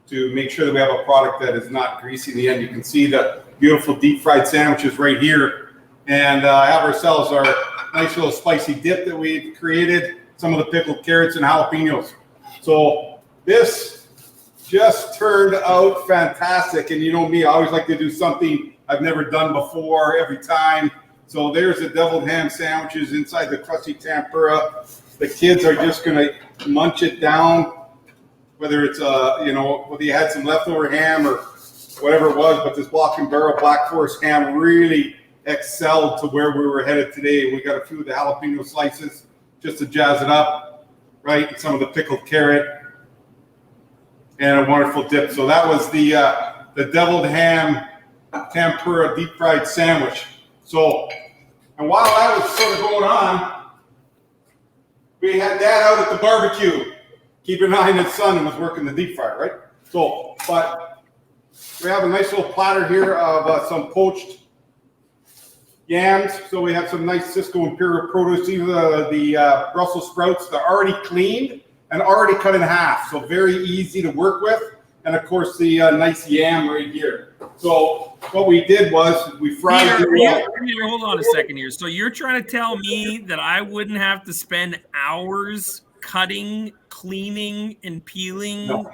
to make sure that we have a product that is not greasy in the end. You can see the beautiful deep fried sandwiches right here. And I have ourselves our nice little spicy dip that we've created, some of the pickled carrots and jalapenos. So this just turned out fantastic. And you know me, I always like to do something I've never done before every time. So there's the deviled ham sandwiches inside the crusty tempura. The kids are just going to munch it down, whether it's, whether you had some leftover ham or whatever it was. But this block and barrel Black Forest ham really excelled to where we were headed today. We got a few of the jalapeno slices just to jazz it up, right? And some of the pickled carrot and a wonderful dip. So that was the deviled ham tempura deep fried sandwich. So, and while that was sort of going on, we had Dad out at the barbecue, keeping an eye on his son who was working the deep fryer, right? So, but we have a nice little platter here of some poached yams. So we have some nice Sysco Imperial produce. These are the Brussels sprouts. They're already cleaned and already cut in half. So very easy to work with. And of course the nice yam right here. So what we did was we fried Peter, hold on a second here. So you're trying to tell me that I wouldn't have to spend hours cutting, cleaning, and peeling? No.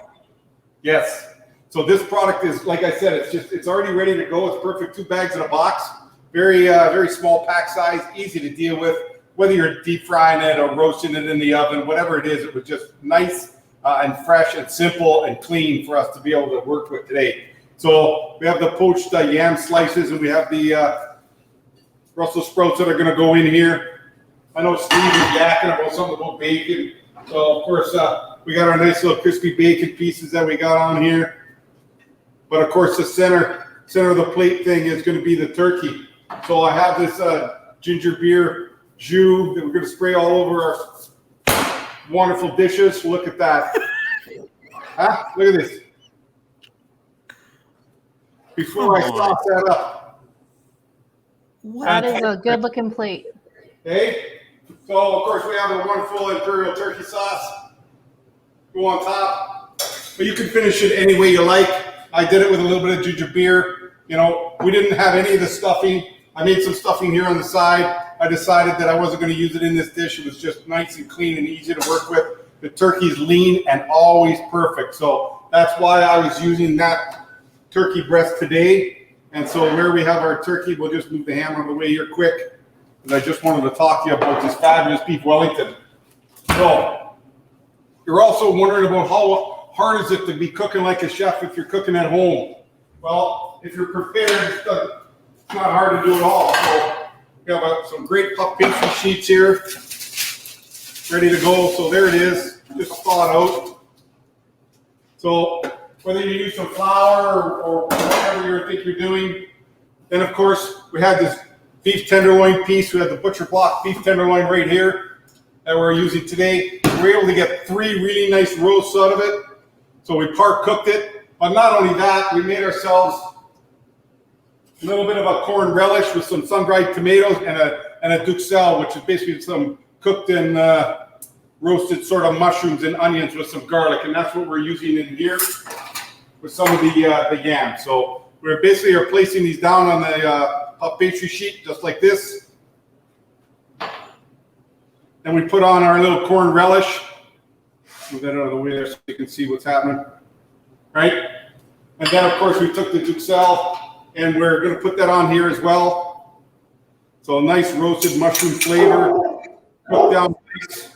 Yes. So this product is, like I said, it's already ready to go. It's perfect. 2 bags in a box. Very, very small pack size, easy to deal with. Whether you're deep frying it or roasting it in the oven, whatever it is, it was just nice and fresh and simple and clean for us to be able to work with today. So we have the poached yam slices, and we have the Brussels sprouts that are going to go in here. I know Steve is yakking about something about bacon. So of course we got our nice little crispy bacon pieces that we got on here. But of course the center of the plate thing is going to be the turkey. So I have this ginger beer jus that we're going to spray all over our wonderful dishes. Look at that. Huh? Look at this. Before I sauce that up. That is a good looking plate. Okay. So of course we have a wonderful imperial turkey sauce. Go on top. But you can finish it any way you like. I did it with a little bit of ginger beer. You know, we didn't have any of the stuffing. I made some stuffing here on the side. I decided that I wasn't going to use it in this dish. It was just nice and clean and easy to work with. The turkey's lean and always perfect. So that's why I was using that turkey breast today. And so where we have our turkey, we'll just move the ham out of the way here quick. And I just wanted to talk to you about this fabulous beef Wellington. So you're also wondering about how hard is it to be cooking like a chef if you're cooking at home? Well, if you're prepared, it's not hard to do at all. So we have some great puff pastry sheets here, ready to go. So there it is, just thaw it out. So whether you use some flour or whatever you think you're doing, then of course we had this beef tenderloin piece. We had the butcher block beef tenderloin right here that we're using today. We were able to get 3 really nice roasts out of it. So we part cooked it, but not only that, we made ourselves a little bit of a corn relish with some sun-dried tomatoes and a duxelle, which is basically some cooked and roasted sort of mushrooms and onions with some garlic, and that's what we're using in here with some of the yams. So we're basically placing these down on the puff pastry sheet, just like this. And we put on our little corn relish. Move that out of the way there so you can see what's happening, right? And then, of course, we took the duxelle, and we're going to put that on here as well. So a nice roasted mushroom flavor, cooked down nice.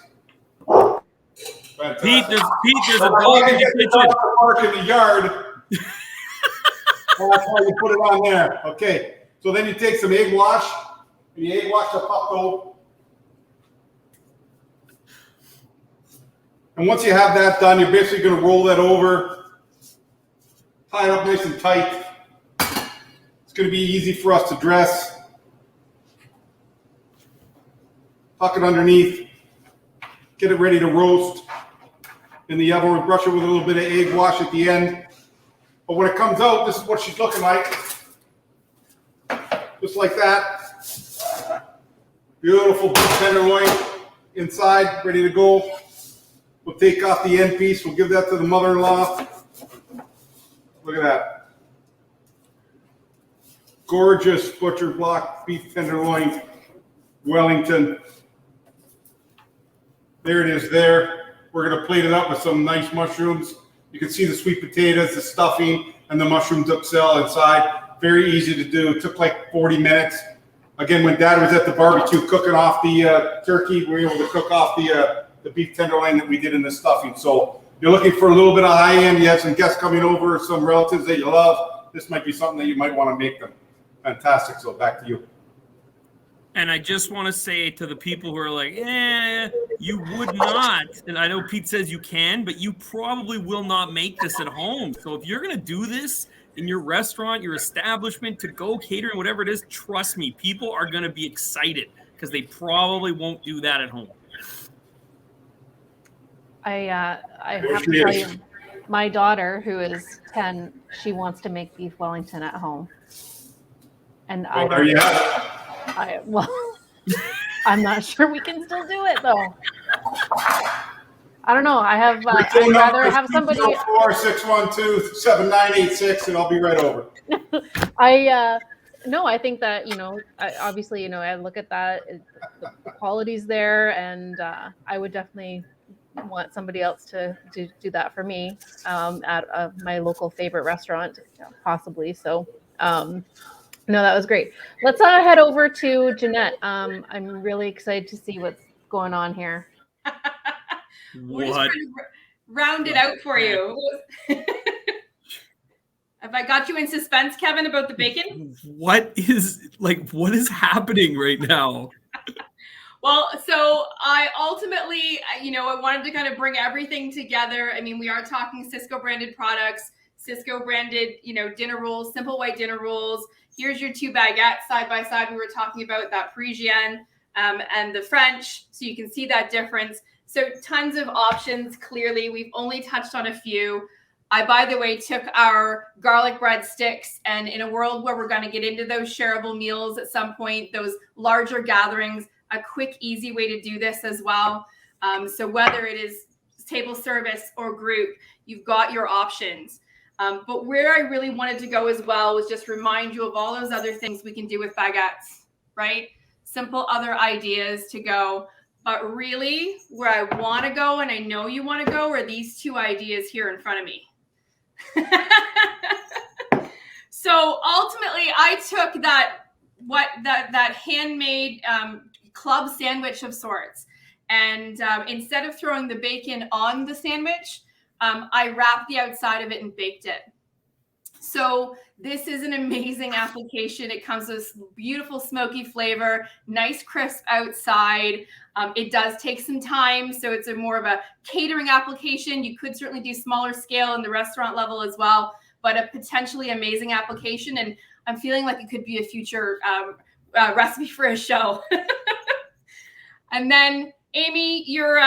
Pete, there's a dog in the kitchen. Park in the yard. That's how you put it on there. Okay. So then you take some egg wash, and the egg wash the puff dough. And once you have that done, you're basically going to roll that over, tie it up nice and tight. It's going to be easy for us to dress. Tuck it underneath. Get it ready to roast. In the oven, we brush it with a little bit of egg wash at the end. But when it comes out, this is what she's looking like. Just like that. Beautiful beef tenderloin inside, ready to go. We'll take off the end piece. We'll give that to the mother-in-law. Look at that. Gorgeous butcher block beef tenderloin, Wellington. There it is there. We're going to plate it up with some nice mushrooms, You can see the sweet potatoes, the stuffing, and the mushroom duxelle inside. Very easy to do. It took like 40 minutes. Again, when Dad was at the barbecue cooking off the turkey, we were able to cook off the beef tenderloin that we did in the stuffing. So you're looking for a little bit of high end. You have some guests coming over, some relatives that you love. This might be something that you might want to make them. Fantastic. So back to you. And I just want to say to the people who are like, you would not, and I know Pete says you can, but you probably will not make this at home. So if you're going to do this in your restaurant, your establishment, to go catering, whatever it is, trust me, people are going to be excited because they probably won't do that at home. I have to tell you, my daughter, who is 10, she wants to make beef Wellington at home. And Well, there you have it. I'm not sure we can still do it though. I don't know. I'd rather have somebody. 4-612-7986, and I'll be right over. I think that obviously I look at that, the quality's there, and I would definitely want somebody else to do that for me at my local favorite restaurant, possibly. So. No, that was great. Let's head over to Jeanette. I'm really excited to see what's going on here. We're just trying to round it out for you. Have I got you in suspense, Kevin, about the bacon? What is happening right now? Well, so I ultimately, I wanted to kind of bring everything together. I mean, we are talking Sysco branded products, Sysco branded, dinner rolls, simple white dinner rolls. Here's your two baguettes side by side. We were talking about that Parisienne and the French, so you can see that difference. So tons of options. Clearly, we've only touched on a few. I, by the way, took our garlic bread sticks, and in a world where we're going to get into those shareable meals at some point, those larger gatherings, a quick, easy way to do this as well. So whether it is table service or group, you've got your options. But where I really wanted to go as well was just remind you of all those other things we can do with baguettes, right? Simple other ideas to go. But really, where I want to go, and I know you want to go, are these two ideas here in front of me. So ultimately, I took that handmade club sandwich of sorts, and instead of throwing the bacon on the sandwich, I wrapped the outside of it and baked it. So this is an amazing application. It comes with beautiful smoky flavor, nice crisp outside. It does take some time, so it's more of a catering application. You could certainly do smaller scale in the restaurant level as well, but a potentially amazing application. And I'm feeling like it could be a future recipe for a show. And then Amy, your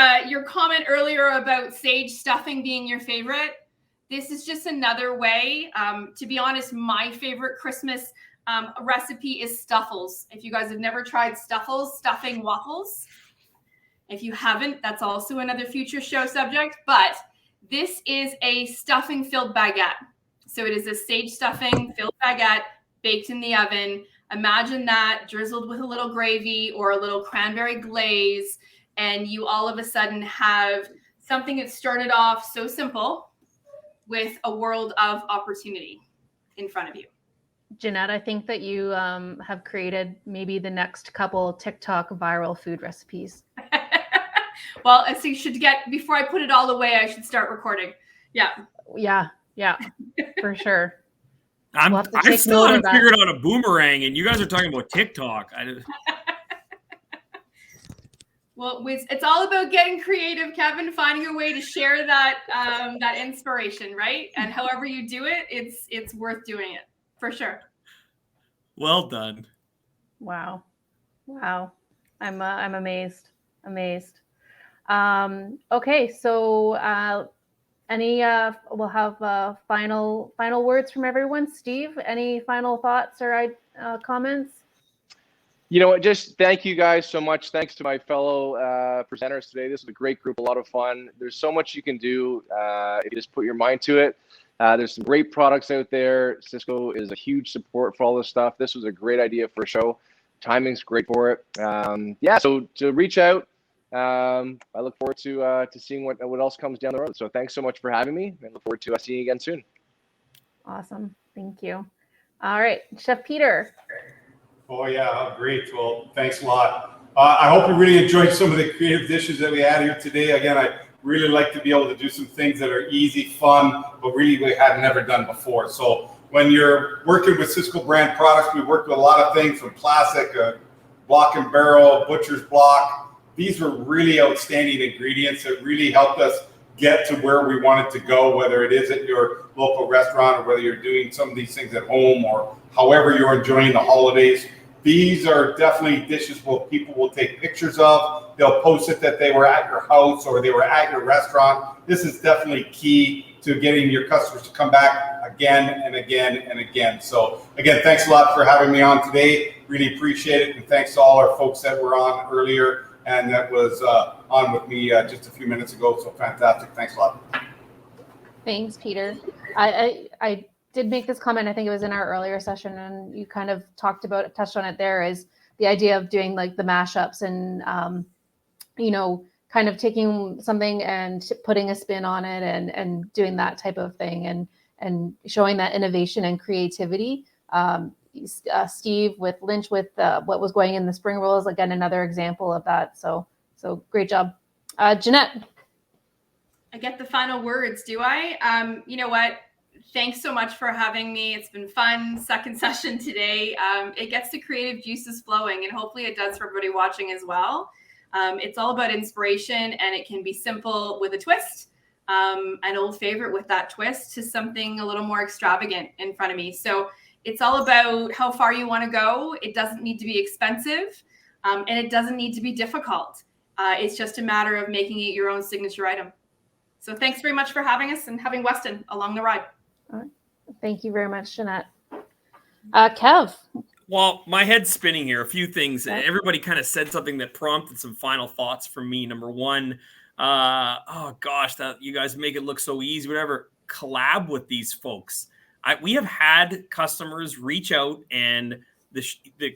comment earlier about sage stuffing being your favorite, this is just another way. To be honest, my favorite Christmas recipe is Stuffles. If you guys have never tried Stuffles, stuffing waffles. If you haven't, that's also another future show subject. But this is a stuffing-filled baguette. So it is a sage stuffing filled baguette baked in the oven. Imagine that drizzled with a little gravy or a little cranberry glaze. And you all of a sudden have something that started off so simple with a world of opportunity in front of you. Jeanette, I think that you have created maybe the next couple TikTok viral food recipes. Well, I think before I put it all away, I should start recording. Yeah, for sure. I still haven't figured out a boomerang, and you guys are talking about TikTok. Well, it's all about getting creative, Kevin, finding a way to share that that inspiration, right? And however you do it, it's worth doing it for sure. Well done. Wow. I'm amazed. Okay, so we'll have final words from everyone. Steve, any final thoughts or comments? You know what? Just thank you guys so much. Thanks to my fellow presenters today. This was a great group, a lot of fun. There's so much you can do if you just put your mind to it. There's some great products out there. Sysco is a huge support for all this stuff. This was a great idea for a show. Timing's great for it. So to reach out, I look forward to seeing what else comes down the road. So thanks so much for having me, and look forward to seeing you again soon. Awesome. Thank you. All right, Chef Peter. Oh yeah, great. Well, thanks a lot. I hope you really enjoyed some of the creative dishes that we had here today. Again, I really like to be able to do some things that are easy, fun, but really we had never done before. So when you're working with Sysco brand products, we worked with a lot of things from classic, block and barrel, butcher's block. These were really outstanding ingredients that really helped us get to where we wanted to go, whether it is at your local restaurant or whether you're doing some of these things at home or however you're enjoying the holidays. These are definitely dishes where people will take pictures of. They'll post it that they were at your house or they were at your restaurant. This is definitely key to getting your customers to come back again and again and again. So again, thanks a lot for having me on today. Really appreciate it. And thanks to all our folks that were on earlier and that was on with me just a few minutes ago. So fantastic. Thanks a lot. Thanks, Peter. I did make this comment, I think it was in our earlier session, and you kind of touched on it there, is the idea of doing like the mashups and, kind of taking something and putting a spin on it and doing that type of thing and showing that innovation and creativity. Steve with Lynch with what was going in the spring rolls, again, another example of that. So great job. Jeanette. I get the final words, do I? You know what? Thanks so much for having me. It's been fun. Second session today. It gets the creative juices flowing, and hopefully it does for everybody watching as well. It's all about inspiration, and it can be simple with a twist. An old favorite with that twist to something a little more extravagant in front of me. So it's all about how far you want to go. It doesn't need to be expensive, and it doesn't need to be difficult. It's just a matter of making it your own signature item. So thanks very much for having us and having Weston along the ride. All right. Thank you very much, Jeanette. Kev. Well, my head's spinning here. A few things. Yeah. Everybody kind of said something that prompted some final thoughts from me. Number one, oh gosh, that you guys make it look so easy. Whatever, collab with these folks. We have had customers reach out, and the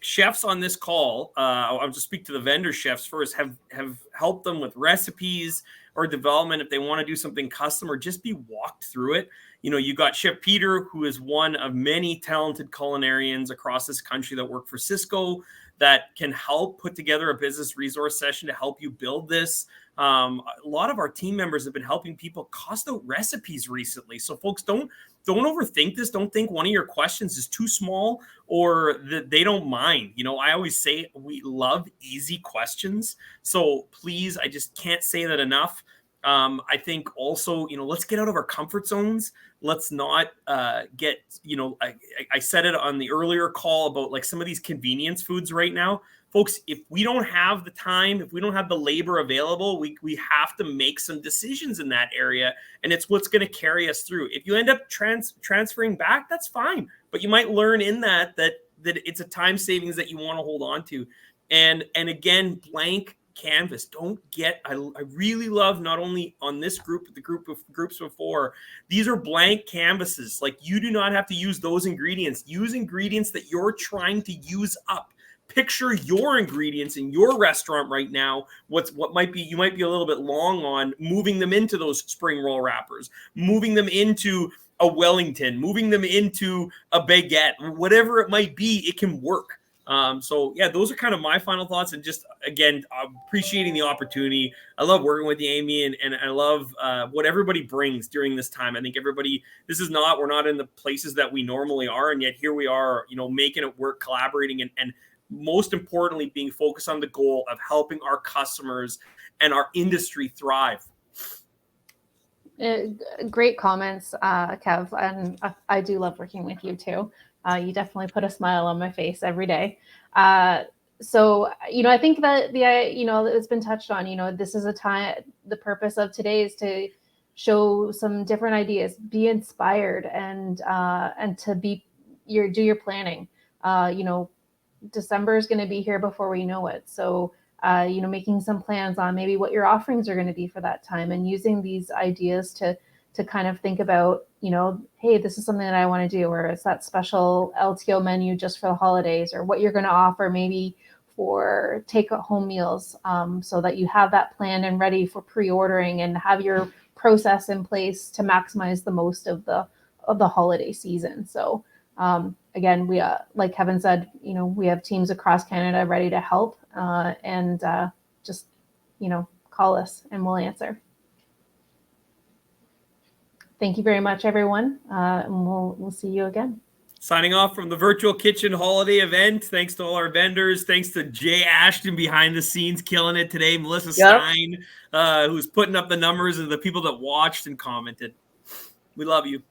chefs on this call, I'll just speak to the vendor chefs first, have helped them with recipes or development if they want to do something custom or just be walked through it. You know, you got Chef Peter, who is one of many talented culinarians across this country that work for Sysco that can help put together a business resource session to help you build this. A lot of our team members have been helping people cost out recipes recently. So folks, don't overthink this. Don't think one of your questions is too small or that they don't mind. You know, I always say we love easy questions. So please, I just can't say that enough. I think also, let's get out of our comfort zones. Let's not get, I said it on the earlier call about like some of these convenience foods right now. Folks, if we don't have the time, if we don't have the labor available, we have to make some decisions in that area. And it's what's going to carry us through. If you end up transferring back, that's fine. But you might learn in that it's a time savings that you want to hold on to. And again, blank canvas. I really love, not only on this group, but the group of groups before, these are blank canvases. Like, you do not have to use those ingredients. Use ingredients that you're trying to use up. Picture your ingredients in your restaurant right now. You might be a little bit long on moving them into those spring roll wrappers, moving them into a Wellington, moving them into a baguette, whatever it might be, it can work. So yeah, those are kind of my final thoughts, and just again, appreciating the opportunity. I love working with you, Amy, and I love what everybody brings during this time. I think we're not in the places that we normally are, and yet here we are, making it work, collaborating, and most importantly, being focused on the goal of helping our customers and our industry thrive. Great comments, Kev, and I do love working with you too. You definitely put a smile on my face every day. So, I think that it's been touched on, this is a time, the purpose of today is to show some different ideas, be inspired, and to do your planning. December is going to be here before we know it. So, making some plans on maybe what your offerings are going to be for that time, and using these ideas to kind of think about, hey, this is something that I want to do, or it's that special LTO menu just for the holidays, or what you're going to offer maybe for take-home meals, so that you have that planned and ready for pre-ordering and have your process in place to maximize the most of the holiday season. So again, we like Kevin said, we have teams across Canada ready to help, and just call us and we'll answer. Thank you very much, everyone, and we'll see you again. Signing off from the Virtual Kitchen Holiday event. Thanks to all our vendors. Thanks to Jay Ashton behind the scenes, killing it today. Melissa Stein, who's putting up the numbers, and the people that watched and commented. We love you.